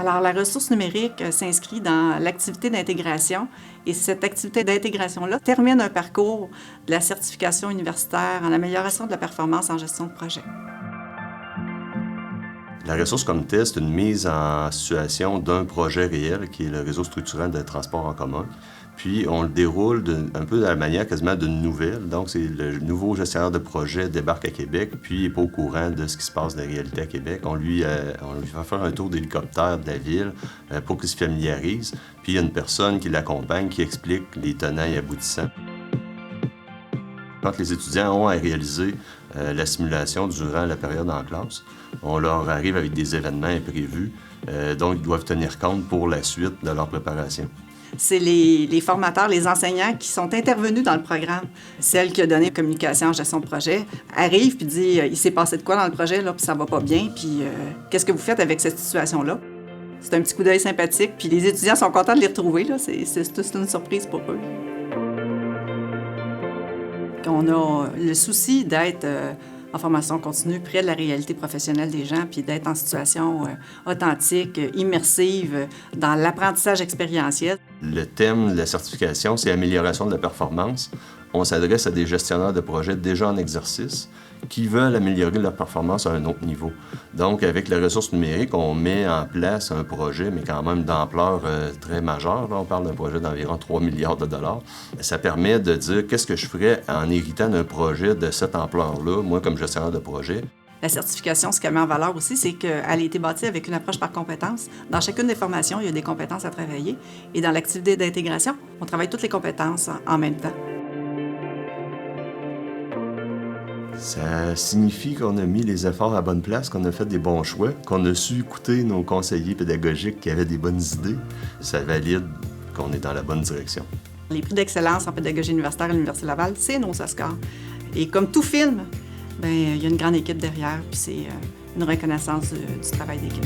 Alors, la ressource numérique s'inscrit dans l'activité d'intégration et cette activité d'intégration-là termine un parcours de la certification universitaire en amélioration de la performance en gestion de projet. La ressource comme telle, c'est une mise en situation d'un projet réel qui est le réseau structurant de transport en commun. Puis on le déroule un peu de la manière quasiment d'une nouvelle. Donc c'est le nouveau gestionnaire de projet débarque à Québec, puis il n'est pas au courant de ce qui se passe de la réalité à Québec. On lui fait faire un tour d'hélicoptère de la ville pour qu'il se familiarise. Puis il y a une personne qui l'accompagne, qui explique les tenants et aboutissants. Quand les étudiants ont à réaliser la simulation durant la période en classe, on leur arrive avec des événements imprévus dont ils doivent tenir compte pour la suite de leur préparation. C'est les formateurs, les enseignants qui sont intervenus dans le programme. Celle qui a donné communication en gestion de projet arrive puis dit « Il s'est passé de quoi dans le projet, là, puis ça va pas bien, puis qu'est-ce que vous faites avec cette situation-là? » C'est un petit coup d'œil sympathique, puis les étudiants sont contents de les retrouver, là. C'est une surprise pour eux. On a le souci d'être en formation continue, près de la réalité professionnelle des gens, puis d'être en situation authentique, immersive, dans l'apprentissage expérientiel. Le thème de la certification, c'est amélioration de la performance. On s'adresse à des gestionnaires de projets déjà en exercice qui veulent améliorer leur performance à un autre niveau. Donc, avec la ressource numérique, on met en place un projet, mais quand même d'ampleur très majeure. Là, on parle d'un projet d'environ 3 milliards de dollars. Ça permet de dire qu'est-ce que je ferais en héritant d'un projet de cette ampleur-là, moi comme gestionnaire de projet. La certification, ce qu'elle met en valeur aussi, c'est qu'elle a été bâtie avec une approche par compétences. Dans chacune des formations, il y a des compétences à travailler. Et dans l'activité d'intégration, on travaille toutes les compétences en même temps. Ça signifie qu'on a mis les efforts à la bonne place, qu'on a fait des bons choix, qu'on a su écouter nos conseillers pédagogiques qui avaient des bonnes idées. Ça valide qu'on est dans la bonne direction. Les prix d'excellence en pédagogie universitaire à l'Université Laval, c'est nos Oscars. Et comme tout film, il y a une grande équipe derrière, puis c'est une reconnaissance du travail d'équipe.